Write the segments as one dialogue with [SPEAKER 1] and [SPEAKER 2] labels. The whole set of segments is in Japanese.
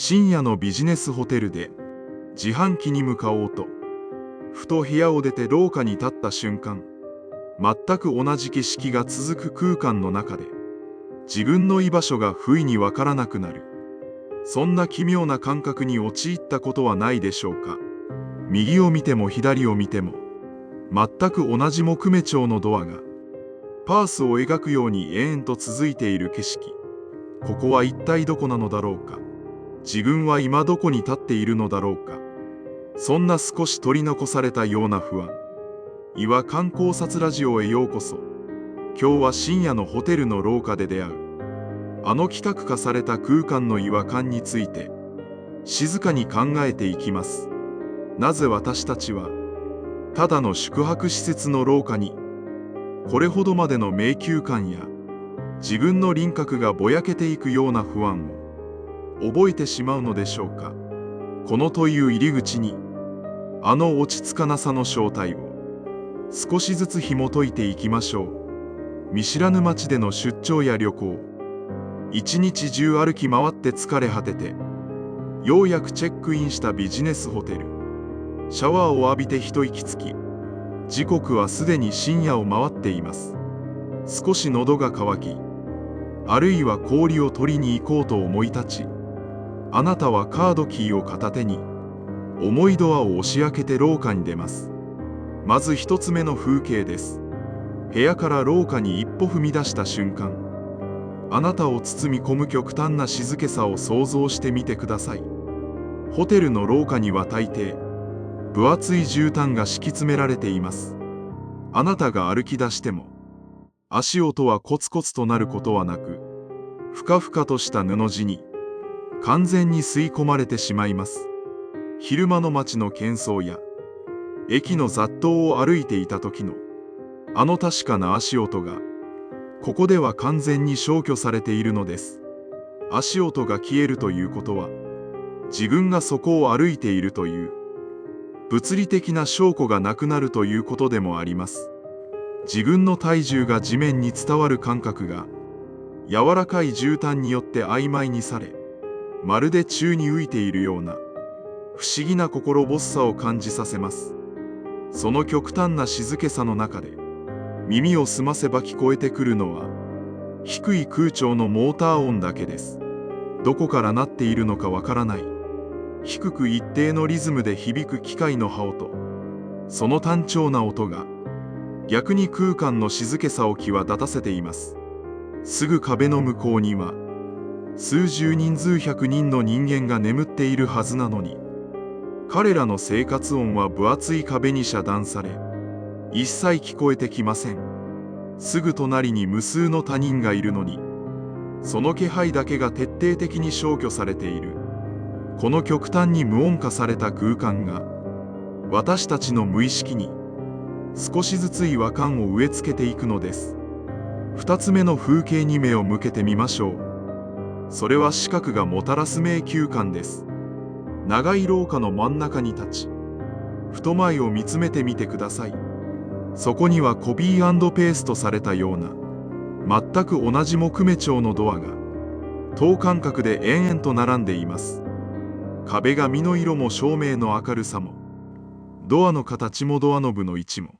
[SPEAKER 1] 深夜のビジネスホテルで自販機に向かおうと、ふと部屋を出て廊下に立った瞬間、全く同じ景色が続く空間の中で、自分の居場所が不意にわからなくなる。そんな奇妙な感覚に陥ったことはないでしょうか。右を見ても左を見ても、全く同じ木目調のドアが、パースを描くように延々と続いている景色。ここは一体どこなのだろうか。自分は今どこに立っているのだろうか。そんな少し取り残されたような不安。岩観光察ラジオへようこそ。今日は深夜のホテルの廊下で出会う、あの企画化された空間の違和感について、静かに考えていきます。なぜ私たちは、ただの宿泊施設の廊下に、これほどまでの迷宮感や、自分の輪郭がぼやけていくような不安を覚えてしまうのでしょうか。このという入り口に、あの落ち着かなさの正体を少しずつ紐解いていきましょう。見知らぬ街での出張や旅行、一日中歩き回って疲れ果てて、ようやくチェックインしたビジネスホテル。シャワーを浴びて一息つき、時刻はすでに深夜を回っています。少し喉が渇き、あるいは氷を取りに行こうと思い立ち、あなたはカードキーを片手に、重いドアを押し開けて廊下に出ます。まず一つ目の風景です。部屋から廊下に一歩踏み出した瞬間、あなたを包み込む極端な静けさを想像してみてください。ホテルの廊下には大抵、分厚い絨毯が敷き詰められています。あなたが歩き出しても、足音はコツコツとなることはなく、ふかふかとした布地に完全に吸い込まれてしまいます。昼間の街の喧騒や駅の雑踏を歩いていた時のあの確かな足音が、ここでは完全に消去されているのです。足音が消えるということは、自分がそこを歩いているという物理的な証拠がなくなるということでもあります。自分の体重が地面に伝わる感覚が、柔らかい絨毯によって曖昧にされ、まるで宙に浮いているような不思議な心細さを感じさせます。その極端な静けさの中で、耳を澄ませば聞こえてくるのは、低い空調のモーター音だけです。どこから鳴っているのかわからない、低く一定のリズムで響く機械の刃音。その単調な音が、逆に空間の静けさを際立たせています。すぐ壁の向こうには、数十人数百人の人間が眠っているはずなのに、彼らの生活音は分厚い壁に遮断され、一切聞こえてきません。すぐ隣に無数の他人がいるのに、その気配だけが徹底的に消去されている。この極端に無音化された空間が、私たちの無意識に少しずつ違和感を植え付けていくのです。二つ目の風景に目を向けてみましょう。それは視覚がもたらす迷宮感です。長い廊下の真ん中に立ち、ふと前を見つめてみてください。そこにはコピー&ペーストされたような、全く同じ木目調のドアが、等間隔で延々と並んでいます。壁紙の色も照明の明るさも、ドアの形もドアノブの位置も、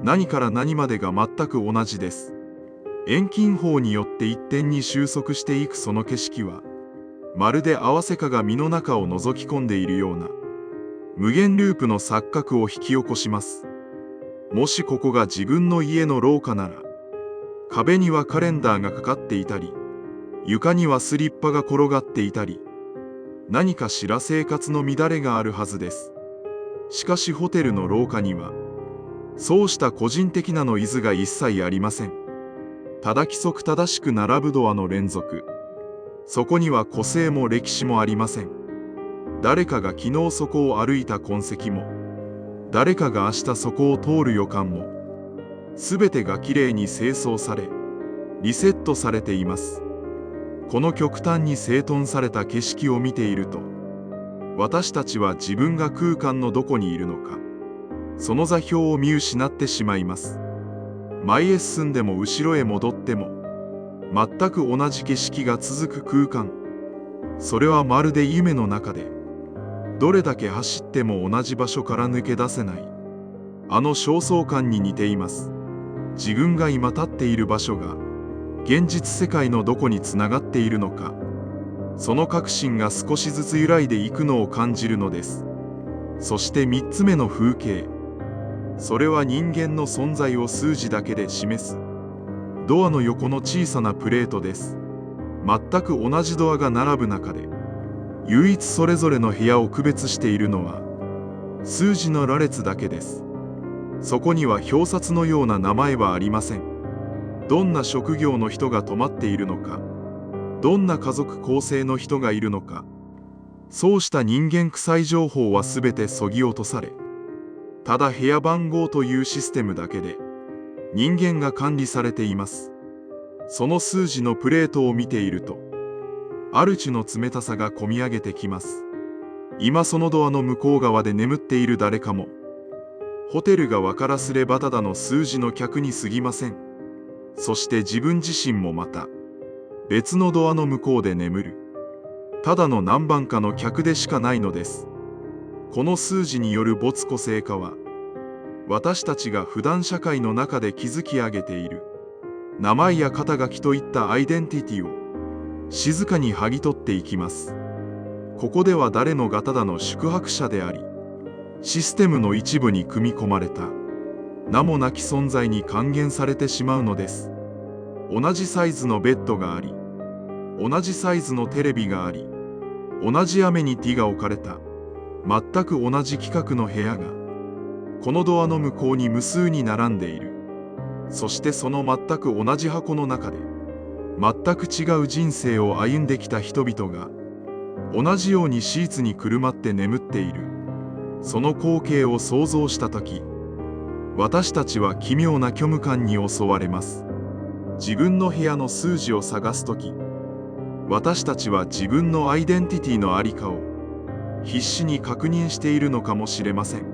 [SPEAKER 1] 何から何までが全く同じです。遠近法によって一点に収束していくその景色は、まるで合わせ鏡の中を覗き込んでいるような、無限ループの錯覚を引き起こします。もしここが自分の家の廊下なら、壁にはカレンダーがかかっていたり、床にはスリッパが転がっていたり、何かしら生活の乱れがあるはずです。しかしホテルの廊下には、そうした個人的なノイズが一切ありません。ただ規則正しく並ぶドアの連続。そこには個性も歴史もありません。誰かが昨日そこを歩いた痕跡も、誰かが明日そこを通る予感も、すべてがきれいに清掃され、リセットされています。この極端に整頓された景色を見ていると、私たちは自分が空間のどこにいるのか、その座標を見失ってしまいます。前へ進んでも後ろへ戻っても、全く同じ景色が続く空間。それはまるで夢の中で、どれだけ走っても同じ場所から抜け出せない、あの焦燥感に似ています。自分が今立っている場所が、現実世界のどこにつながっているのか、その確信が少しずつ揺らいでいくのを感じるのです。そして3つ目の風景。それは人間の存在を数字だけで示す、ドアの横の小さなプレートです。全く同じドアが並ぶ中で、唯一それぞれの部屋を区別しているのは、数字の羅列だけです。そこには表札のような名前はありません。どんな職業の人が泊まっているのか、どんな家族構成の人がいるのか、そうした人間臭い情報はすべて削ぎ落とされ、ただ部屋番号というシステムだけで人間が管理されています。その数字のプレートを見ていると、ある種の冷たさがこみ上げてきます。今そのドアの向こう側で眠っている誰かも、ホテルが分からすればただの数字の客に過ぎません。そして自分自身もまた、別のドアの向こうで眠る、ただの何番かの客でしかないのです。この数字による没個性化は、私たちが普段社会の中で築き上げている、名前や肩書きといったアイデンティティを、静かに剥ぎ取っていきます。ここでは誰もがただの宿泊者であり、システムの一部に組み込まれた、名もなき存在に還元されてしまうのです。同じサイズのベッドがあり、同じサイズのテレビがあり、同じアメニティが置かれた、全く同じ規格の部屋が、このドアの向こうに無数に並んでいる。そしてその全く同じ箱の中で、全く違う人生を歩んできた人々が、同じようにシーツにくるまって眠っている。その光景を想像したとき、私たちは奇妙な虚無感に襲われます。自分の部屋の数字を探すとき、私たちは自分のアイデンティティの在りかを必死に確認しているのかもしれません。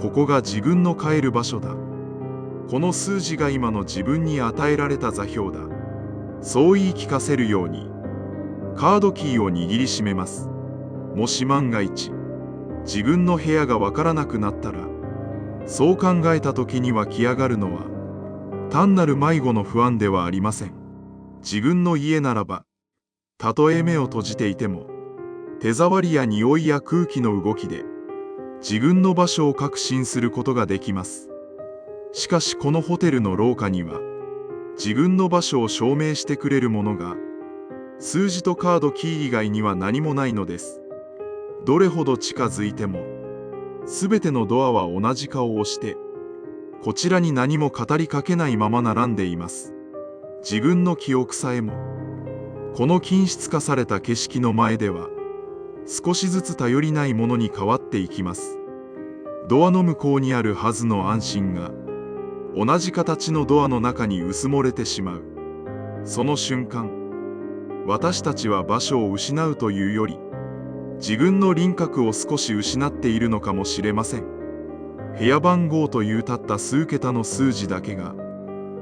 [SPEAKER 1] ここが自分の帰る場所だ。この数字が今の自分に与えられた座標だ。そう言い聞かせるように、カードキーを握りしめます。もし万が一、自分の部屋がわからなくなったら、そう考えた時に湧き上がるのは、単なる迷子の不安ではありません。自分の家ならば、たとえ目を閉じていても、手触りや匂いや空気の動きで、自分の場所を確信することができます。しかしこのホテルの廊下には、自分の場所を証明してくれるものが、数字とカードキー以外には何もないのです。どれほど近づいても、すべてのドアは同じ顔をして、こちらに何も語りかけないまま並んでいます。自分の記憶さえも、この均質化された景色の前では、少しずつ頼りないものに変わっていきます。ドアの向こうにあるはずの安心が、同じ形のドアの中に薄漏れてしまう。その瞬間、私たちは場所を失うというより、自分の輪郭を少し失っているのかもしれません。部屋番号というたった数桁の数字だけが、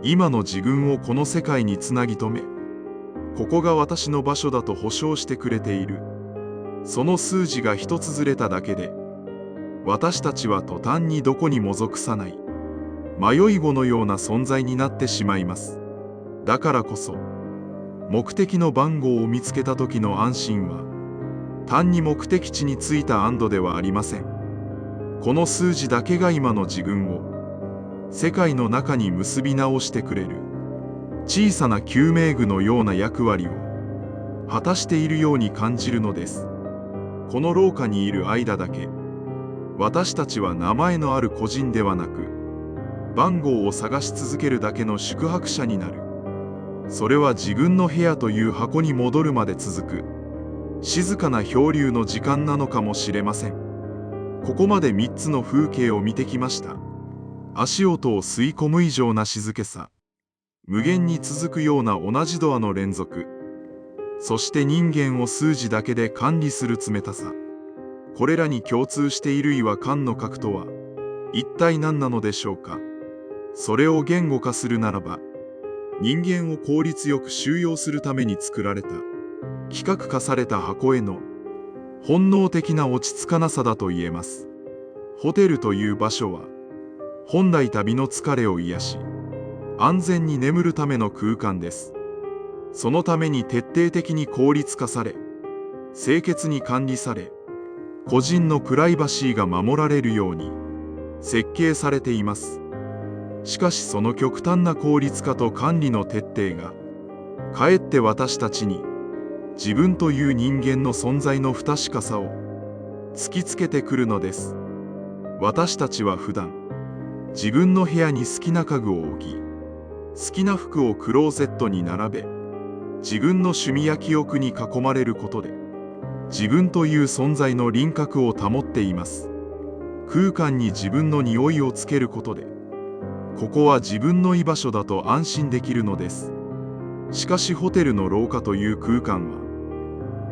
[SPEAKER 1] 今の自分をこの世界につなぎ止め、ここが私の場所だと保証してくれている。その数字が一つずれただけで、私たちは途端にどこにも属さない、迷い子のような存在になってしまいます。だからこそ、目的の番号を見つけた時の安心は、単に目的地に着いた安堵ではありません。この数字だけが今の自分を世界の中に結び直してくれる小さな救命具のような役割を果たしているように感じるのです。この廊下にいる間だけ、私たちは名前のある個人ではなく、番号を探し続けるだけの宿泊者になる。それは自分の部屋という箱に戻るまで続く静かな漂流の時間なのかもしれません。ここまで3つの風景を見てきました。足音を吸い込む以上な静けさ、無限に続くような同じドアの連続、そして人間を数字だけで管理する冷たさ。これらに共通している違和感の核とは一体何なのでしょうか。それを言語化するならば、人間を効率よく収容するために作られた規格化された箱への本能的な落ち着かなさだと言えます。ホテルという場所は、本来旅の疲れを癒し、安全に眠るための空間です。そのために徹底的に効率化され、清潔に管理され、個人のプライバシーが守られるように設計されています。しかしその極端な効率化と管理の徹底が、かえって私たちに自分という人間の存在の不確かさを突きつけてくるのです。私たちは普段、自分の部屋に好きな家具を置き、好きな服をクローゼットに並べ、自分の趣味や記憶に囲まれることで、自分という存在の輪郭を保っています。空間に自分の匂いをつけることで、ここは自分の居場所だと安心できるのです。しかしホテルの廊下という空間は、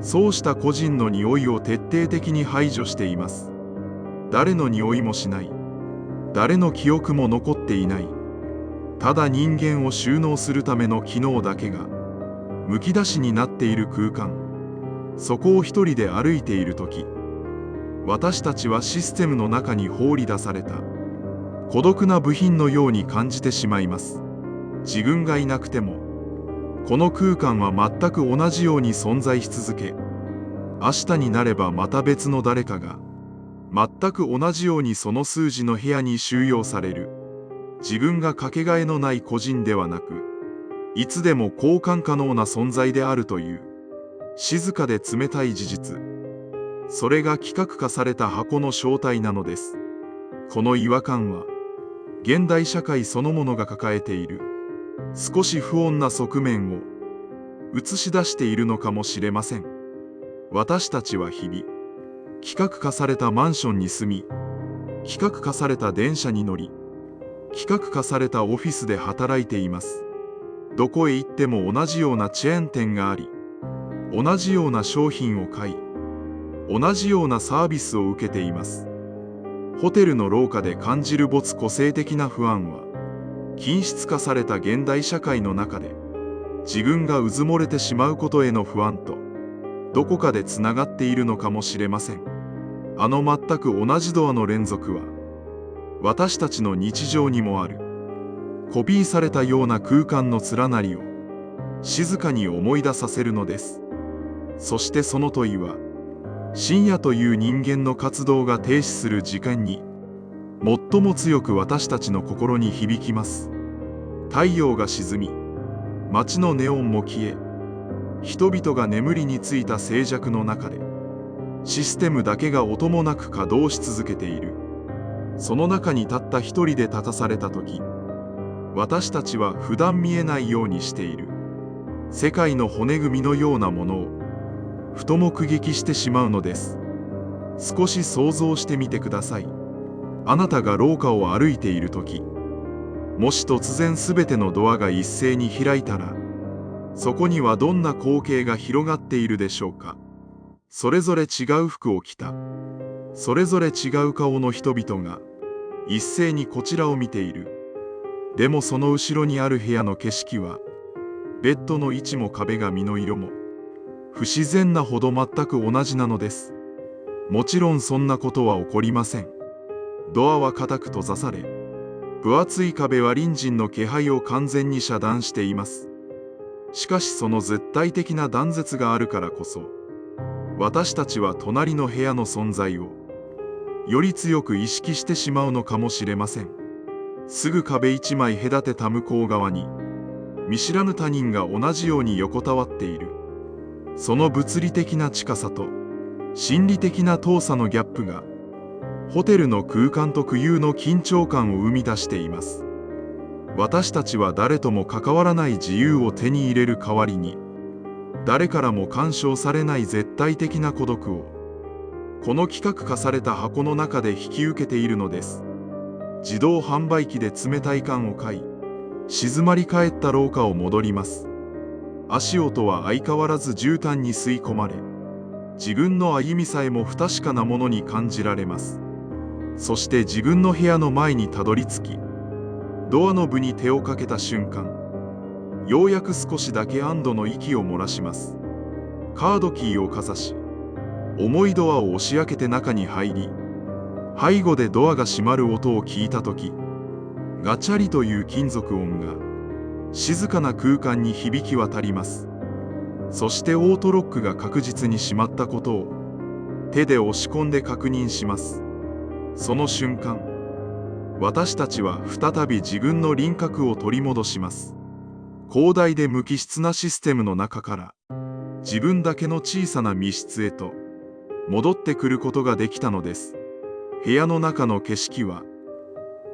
[SPEAKER 1] そうした個人の匂いを徹底的に排除しています。誰の匂いもしない。誰の記憶も残っていない。ただ人間を収納するための機能だけがむき出しになっている空間。そこを一人で歩いているとき、私たちはシステムの中に放り出された孤独な部品のように感じてしまいます。自分がいなくても、この空間は全く同じように存在し続け、明日になればまた別の誰かが、全く同じようにその数字の部屋に収容される。自分がかけがえのない個人ではなく、いつでも交換可能な存在であるという、静かで冷たい事実。それが規格化された箱の正体なのです。この違和感は、現代社会そのものが抱えている、少し不穏な側面を映し出しているのかもしれません。私たちは日々、規格化されたマンションに住み、規格化された電車に乗り、規格化されたオフィスで働いています。どこへ行っても同じようなチェーン店があり、同じような商品を買い、同じようなサービスを受けています。ホテルの廊下で感じる没個性的な不安は、均質化された現代社会の中で、自分がうずもれてしまうことへの不安と、どこかでつながっているのかもしれません。全く同じドアの連続は、私たちの日常にもある、コピーされたような空間の連なりを、静かに思い出させるのです。そしてその問いは、深夜という人間の活動が停止する時間に、最も強く私たちの心に響きます。太陽が沈み、街のネオンも消え、人々が眠りについた静寂の中で、システムだけが音もなく稼働し続けている。その中にたった一人で立たされた時、私たちは普段見えないようにしている世界の骨組みのようなものをふと目撃してしまうのです。少し想像してみてください。あなたが廊下を歩いている時、もし突然すべてのドアが一斉に開いたら、そこにはどんな光景が広がっているでしょうか。それぞれ違う服を着た、それぞれ違う顔の人々が一斉にこちらを見ている。でもその後ろにある部屋の景色は、ベッドの位置も壁紙の色も不自然なほど全く同じなのです。もちろんそんなことは起こりません。ドアは固く閉ざされ、分厚い壁は隣人の気配を完全に遮断しています。しかしその絶対的な断絶があるからこそ、私たちは隣の部屋の存在をより強く意識してしまうのかもしれません。すぐ壁一枚隔てた向こう側に、見知らぬ他人が同じように横たわっている。その物理的な近さと心理的な遠さのギャップが、ホテルの空間特有の緊張感を生み出しています。私たちは誰とも関わらない自由を手に入れる代わりに、誰からも干渉されない絶対的な孤独を、この規格化された箱の中で引き受けているのです。自動販売機で冷たい缶を買い、静まり返った廊下を戻ります。足音は相変わらず絨毯に吸い込まれ、自分の歩みさえも不確かなものに感じられます。そして自分の部屋の前にたどり着き、ドアノブに手をかけた瞬間、ようやく少しだけ安堵の息を漏らします。カードキーをかざし、重いドアを押し開けて中に入り、背後でドアが閉まる音を聞いたとき、ガチャリという金属音が静かな空間に響き渡ります。そしてオートロックが確実に閉まったことを手で押し込んで確認します。その瞬間、私たちは再び自分の輪郭を取り戻します。広大で無機質なシステムの中から自分だけの小さな密室へと戻ってくることができたのです。部屋の中の景色は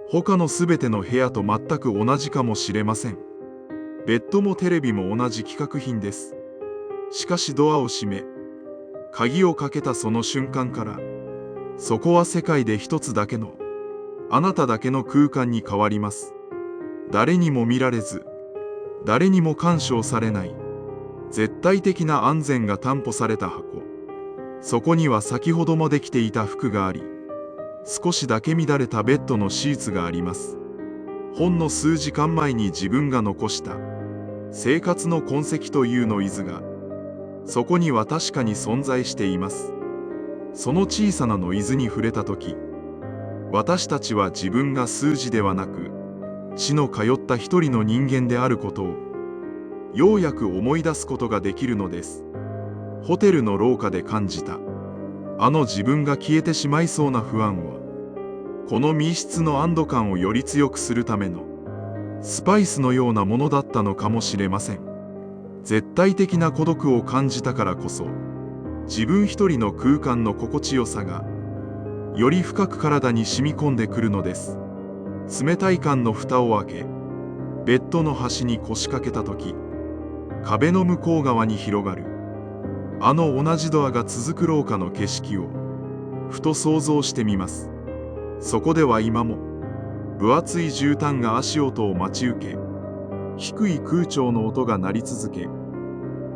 [SPEAKER 1] 他のすべての部屋と全く同じかもしれません。ベッドもテレビも同じ規格品です。しかしドアを閉め、鍵をかけたその瞬間から、そこは世界で一つだけの、あなただけの空間に変わります。誰にも見られず、誰にも干渉されない、絶対的な安全が担保された箱。そこには先ほどもできていた服があり、少しだけ乱れたベッドのシーツがあります。ほんの数時間前に自分が残した生活の痕跡というノイズが、そこには確かに存在しています。その小さなノイズに触れたとき、私たちは自分が数字ではなく、血の通った一人の人間であることを、ようやく思い出すことができるのです。ホテルの廊下で感じた、あの自分が消えてしまいそうな不安は、この密室の安堵感をより強くするためのスパイスのようなものだったのかもしれません。絶対的な孤独を感じたからこそ、自分一人の空間の心地よさがより深く体に染み込んでくるのです。冷たい缶の蓋を開け、ベッドの端に腰掛けた時、壁の向こう側に広がるあの同じドアが続く廊下の景色をふと想像してみます。そこでは今も分厚い絨毯が足音を待ち受け、低い空調の音が鳴り続け、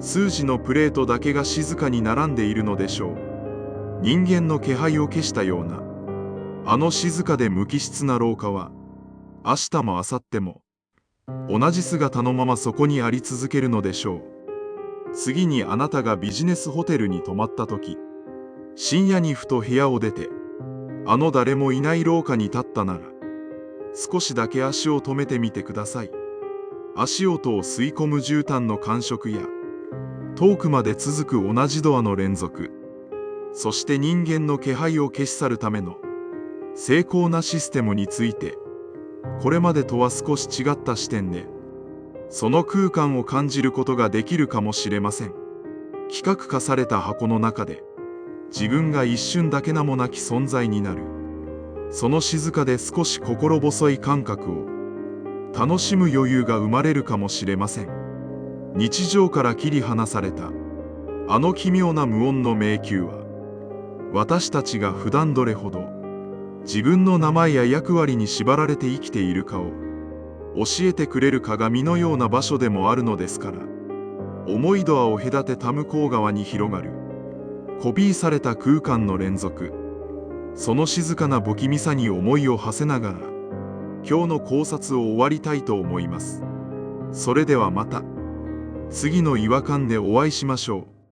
[SPEAKER 1] 数字のプレートだけが静かに並んでいるのでしょう。人間の気配を消したようなあの静かで無機質な廊下は、明日も明後日も同じ姿のままそこにあり続けるのでしょう。次にあなたがビジネスホテルに泊まった時、深夜にふと部屋を出てあの誰もいない廊下に立ったなら、少しだけ足を止めてみてください。足音を吸い込む絨毯の感触や、遠くまで続く同じドアの連続、そして人間の気配を消し去るための精巧なシステムについて、これまでとは少し違った視点で、その空間を感じることができるかもしれません。規格化された箱の中で、自分が一瞬だけ名もなき存在になる。その静かで少し心細い感覚を楽しむ余裕が生まれるかもしれません。日常から切り離されたあの奇妙な無音の迷宮は、私たちが普段どれほど自分の名前や役割に縛られて生きているかを教えてくれる鏡のような場所でもあるのですから。重いドアを隔てた向こう側に広がるコピーされた空間の連続、その静かな不気味さに思いを馳せながら、今日の考察を終わりたいと思います。それではまた次の違和感でお会いしましょう。